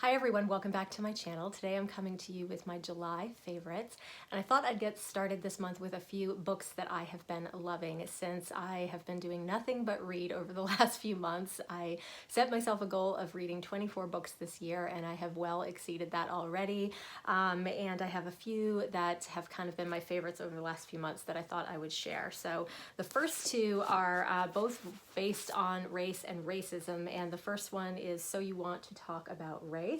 Hi everyone, welcome back to my channel. Today I'm coming to you with my July favorites, and I thought I'd get started this month with a few books that I have been loving since I have been doing nothing but read over the last few months. I set myself a goal of reading 24 books this year, and I have well exceeded that already, and I have a few that have kind of been my favorites over the last few months that I thought I would share. So the first two are both based on race and racism, and the first one is So You Want to Talk About Race.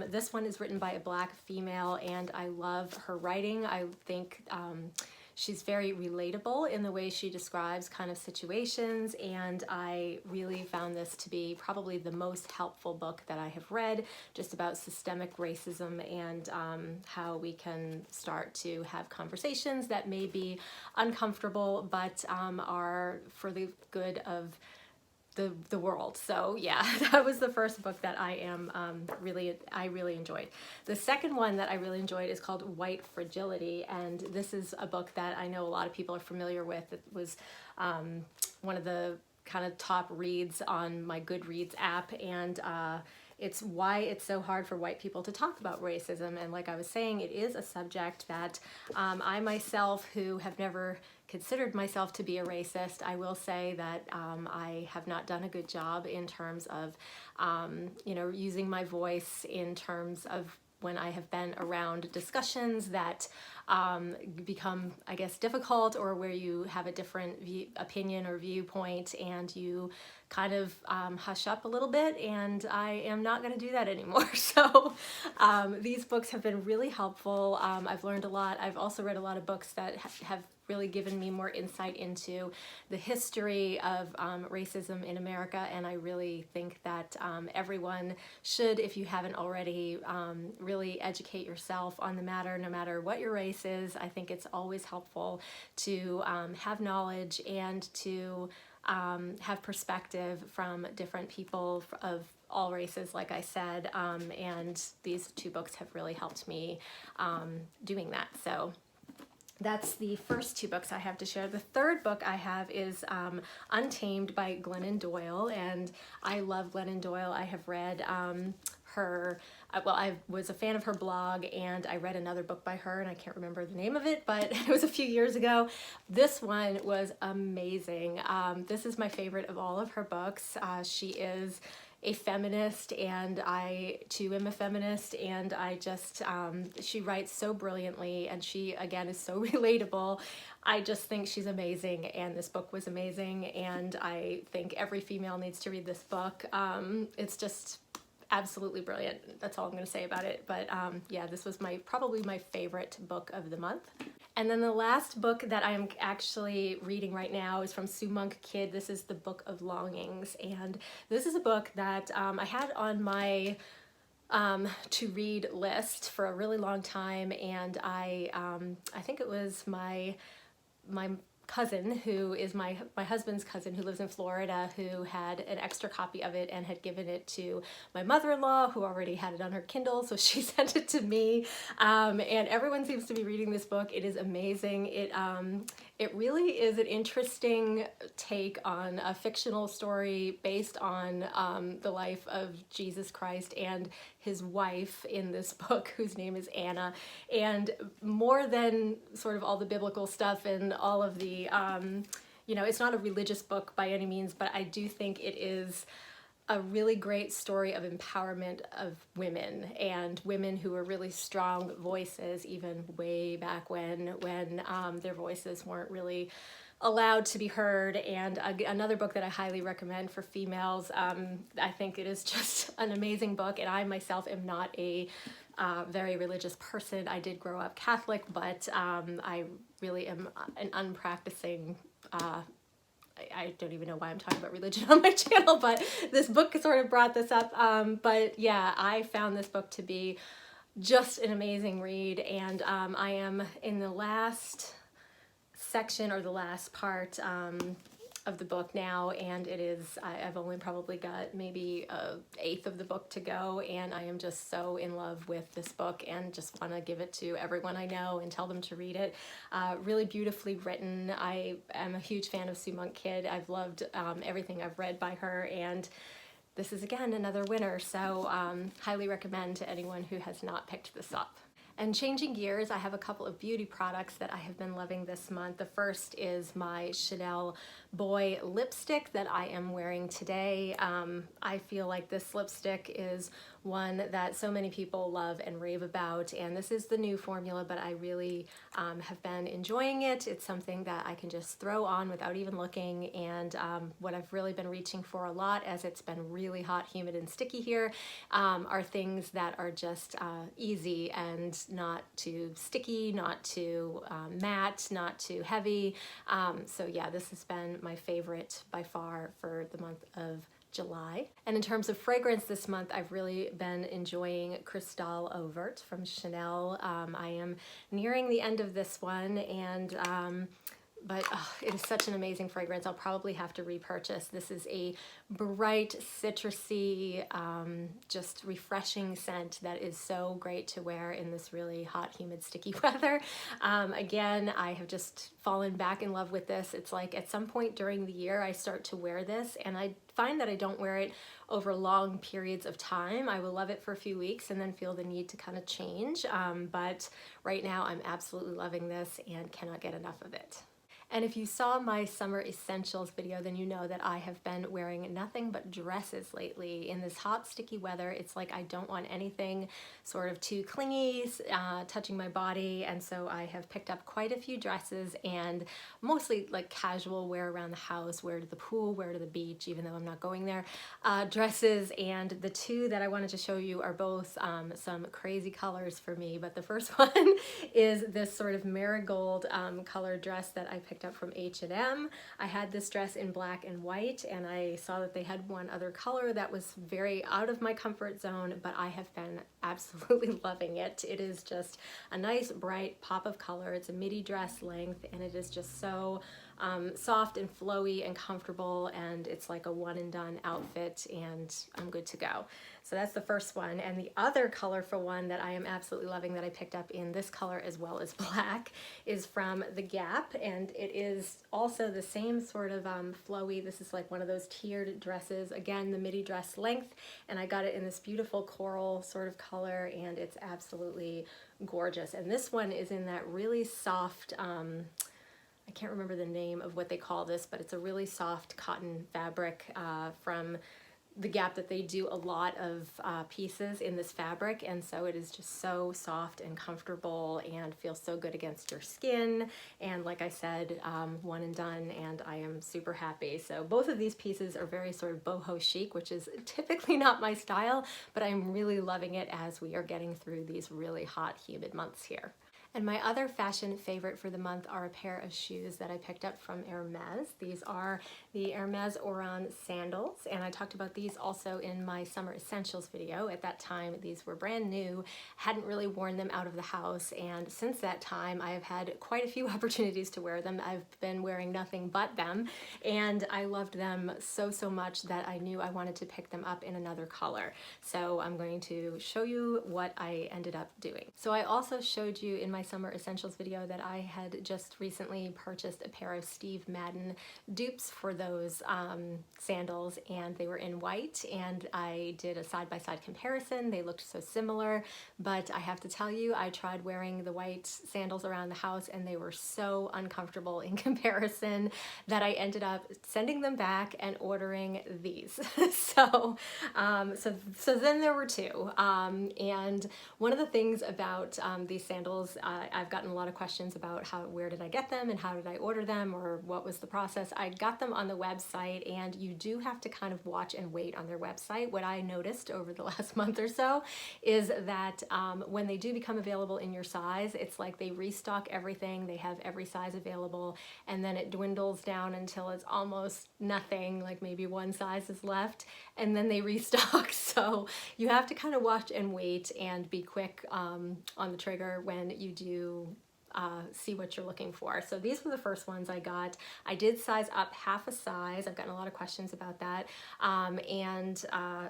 This one is written by a Black female, and I love her writing. I think she's very relatable in the way she describes kind of situations, and I really found this to be probably the most helpful book that I have read, just about systemic racism and how we can start to have conversations that may be uncomfortable but are for the good of the world. So yeah, that was the first book that I really enjoyed. The second one that I really enjoyed is called White Fragility, and this is a book that I know a lot of people are familiar with. It was one of the kind of top reads on my Goodreads app, and it's why it's so hard for white people to talk about racism. And like I was saying, it is a subject that I myself, who have never considered myself to be a racist, I will say that I have not done a good job in terms of, using my voice in terms of when I have been around discussions that become, I guess, difficult, or where you have a different opinion or viewpoint and you kind of hush up a little bit, and I am not going to do that anymore. So these books have been really helpful. I've learned a lot. I've also read a lot of books that have really given me more insight into the history of racism in America, and I really think that everyone should, if you haven't already, really educate yourself on the matter, no matter what your race is. I think it's always helpful to have knowledge and to have perspective from different people of all races, like I said, and these two books have really helped me doing that. So that's the first two books I have to share. The third book I have is Untamed by Glennon Doyle, and I love Glennon Doyle. I have read her, well, I was a fan of her blog, and I read another book by her, and I can't remember the name of it, but it was a few years ago. This one was amazing. This is my favorite of all of her books. She is a feminist, and I too am a feminist, and I just, she writes so brilliantly, and she, again, is so relatable. I just think she's amazing, and this book was amazing, and I think every female needs to read this book. It's just absolutely brilliant. That's all I'm going to say about it. But yeah, this was probably my favorite book of the month. And then the last book that I am actually reading right now is from Sue Monk Kidd. This is the Book of Longings, and this is a book that I had on my to read list for a really long time, and I think it was my cousin, who is my husband's cousin, who lives in Florida, who had an extra copy of it and had given it to my mother-in-law, who already had it on her Kindle, so she sent it to me. And everyone seems to be reading this book. It is amazing. It really is an interesting take on a fictional story based on the life of Jesus Christ and his wife in this book, whose name is Anna. And more than sort of all the biblical stuff and all of the, it's not a religious book by any means, but I do think it is a really great story of empowerment of women, and women who are really strong voices, even way back when their voices weren't really allowed to be heard. And another book that I highly recommend for females. I think it is just an amazing book, and I myself am not a very religious person. I did grow up Catholic, but I really am an unpracticing I don't even know why I'm talking about religion on my channel, but this book sort of brought this up. But yeah, I found this book to be just an amazing read, and I am in the last section, or the last part of the book now, and it is, I've only probably got maybe an eighth of the book to go, and I am just so in love with this book and just want to give it to everyone I know and tell them to read it. Really beautifully written. I am a huge fan of Sue Monk Kidd. I've loved everything I've read by her, and this is again another winner, so highly recommend to anyone who has not picked this up. And changing gears, I have a couple of beauty products that I have been loving this month. The first is my Chanel Boy lipstick that I am wearing today. I feel like this lipstick is one that so many people love and rave about, and this is the new formula, but I really have been enjoying it. It's something that I can just throw on without even looking, and what I've really been reaching for a lot, as it's been really hot, humid, and sticky here, are things that are just easy and not too sticky, not too matte, not too heavy. So yeah, this has been my favorite by far for the month of July. And in terms of fragrance this month, I've really been enjoying Cristalle Eau Verte from Chanel. I am nearing the end of this one, and but it is such an amazing fragrance. I'll probably have to repurchase. This is a bright, citrusy, just refreshing scent that is so great to wear in this really hot, humid, sticky weather. Again, I have just fallen back in love with this. It's like at some point during the year, I start to wear this, and I find that I don't wear it over long periods of time. I will love it for a few weeks and then feel the need to kind of change. But right now, I'm absolutely loving this and cannot get enough of it. And if you saw my summer essentials video, then you know that I have been wearing nothing but dresses lately. In this hot, sticky weather, it's like I don't want anything sort of too clingy, touching my body, and so I have picked up quite a few dresses, and mostly like casual wear around the house, wear to the pool, wear to the beach, even though I'm not going there, dresses. And the two that I wanted to show you are both some crazy colors for me, but the first one is this sort of marigold color dress that I picked up from H&M. I had this dress in black and white, and I saw that they had one other color that was very out of my comfort zone, but I have been absolutely loving it. It is just a nice bright pop of color. It's a midi dress length, and it is just so soft and flowy and comfortable, and it's like a one and done outfit, and I'm good to go. So that's the first one. And the other colorful one that I am absolutely loving that I picked up in this color as well as black is from The Gap, and it is also the same sort of flowy. This is like one of those tiered dresses, again the midi dress length, and I got it in this beautiful coral sort of color, and it's absolutely gorgeous. And this one is in that really soft, I can't remember the name of what they call this, but it's a really soft cotton fabric from The Gap that they do a lot of pieces in this fabric, and so it is just so soft and comfortable and feels so good against your skin, and like I said, one and done, and I am super happy. So both of these pieces are very sort of boho chic, which is typically not my style, but I'm really loving it as we are getting through these really hot, humid months here. And my other fashion favorite for the month are a pair of shoes that I picked up from Hermes. These are the Hermes Oran Sandals, and I talked about these also in my summer essentials video. At that time, these were brand new, hadn't really worn them out of the house, and since that time, I have had quite a few opportunities to wear them. I've been wearing nothing but them, and I loved them so, so much that I knew I wanted to pick them up in another color. So I'm going to show you what I ended up doing. So I also showed you in my summer essentials video that I had just recently purchased a pair of Steve Madden dupes for those sandals, and they were in white, and I did a side-by-side comparison. They looked so similar, but I have to tell you, I tried wearing the white sandals around the house, and they were so uncomfortable in comparison that I ended up sending them back and ordering these. So then there were two, and one of the things about these sandals, I've gotten a lot of questions about where did I get them and how did I order them, or what was the process. I got them on the website, and you do have to kind of watch and wait on their website. What I noticed over the last month or so is that when they do become available in your size, it's like they restock everything, they have every size available, and then it dwindles down until it's almost nothing, like maybe one size is left, and then they restock. So you have to kind of watch and wait and be quick on the trigger when you do see what you're looking for. So these were the first ones I got. I did size up half a size. I've gotten a lot of questions about that, and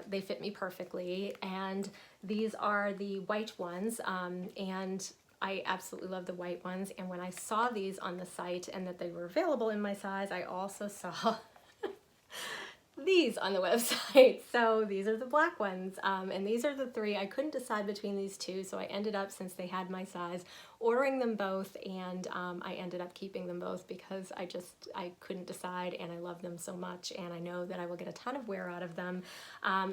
they fit me perfectly. And these are the white ones, and I absolutely love the white ones. And when I saw these on the site and that they were available in my size, I also saw these on the website. So these are the black ones, and these are the three. I couldn't decide between these two, so I ended up, since they had my size, ordering them both, and I ended up keeping them both because I couldn't decide, and I love them so much, and I know that I will get a ton of wear out of them.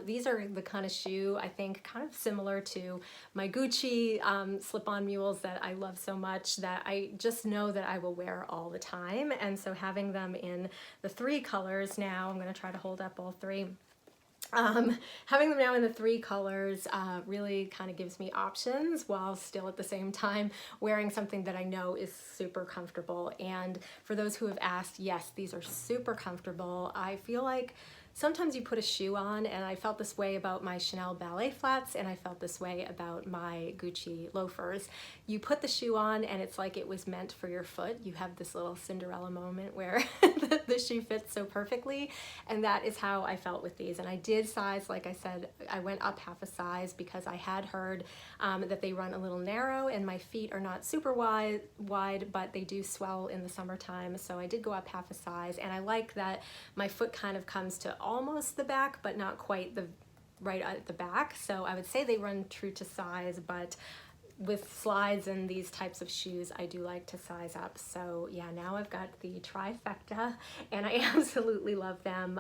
These are the kind of shoe, I think, kind of similar to my Gucci slip-on mules that I love so much, that I just know that I will wear all the time. And so having them in the three colors now, I'm going to try to hold up all three. Having them now in the three colors really kind of gives me options while still at the same time wearing something that I know is super comfortable. And for those who have asked, yes, these are super comfortable. I feel like sometimes you put a shoe on, and I felt this way about my Chanel ballet flats, and I felt this way about my Gucci loafers. You put the shoe on and it's like it was meant for your foot. You have this little Cinderella moment where the shoe fits so perfectly, and that is how I felt with these. And I did size, like I said, I went up half a size because I had heard that they run a little narrow, and my feet are not super wide, but they do swell in the summertime. So I did go up half a size, and I like that my foot kind of comes to almost the back, but not quite the right at the back. So I would say they run true to size, but with slides and these types of shoes, I do like to size up. So yeah, now I've got the trifecta, and I absolutely love them.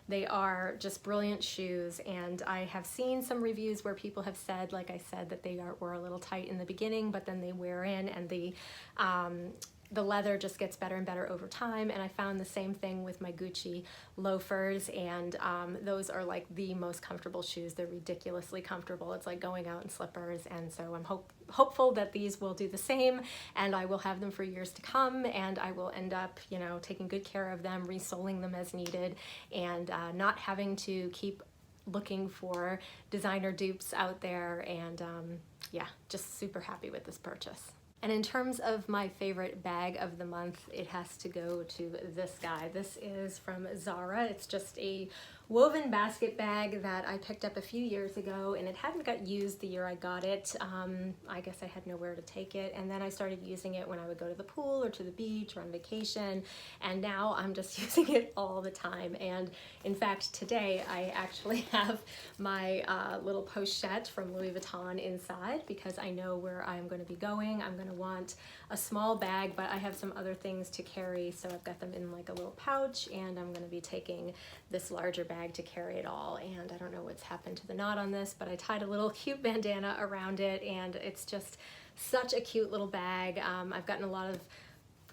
They are just brilliant shoes, and I have seen some reviews where people have said, like I said, that they were a little tight in the beginning, but then they wear in, and the leather just gets better and better over time. And I found the same thing with my Gucci loafers, and those are like the most comfortable shoes. They're ridiculously comfortable. It's like going out in slippers, and so I'm hopeful that these will do the same, and I will have them for years to come, and I will end up, you know, taking good care of them, resoling them as needed, and not having to keep looking for designer dupes out there. And yeah, just super happy with this purchase. And in terms of my favorite bag of the month, it has to go to this guy. This is from Zara. It's just a woven basket bag that I picked up a few years ago, and it hadn't got used the year I got it. I guess I had nowhere to take it, and then I started using it when I would go to the pool or to the beach or on vacation, and now I'm just using it all the time. And in fact, today I actually have my little pochette from Louis Vuitton inside, because I know where I'm going to be going. I'm going to want a small bag, but I have some other things to carry, so I've got them in like a little pouch, and I'm going to be taking this larger bag to carry it all. And I don't know what's happened to the knot on this, but I tied a little cute bandana around it, and it's just such a cute little bag. I've gotten a lot of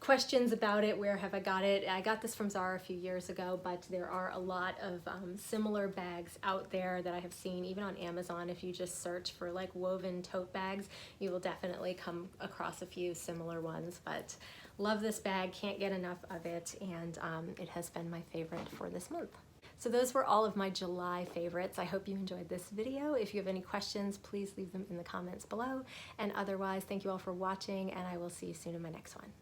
questions about it. Where have I got it? I got this from Zara a few years ago, but there are a lot of similar bags out there that I have seen, even on Amazon. If you just search for like woven tote bags, you will definitely come across a few similar ones. But love this bag, can't get enough of it, and it has been my favorite for this month. So those were all of my July favorites. I hope you enjoyed this video. If you have any questions, please leave them in the comments below. And otherwise, thank you all for watching, and I will see you soon in my next one.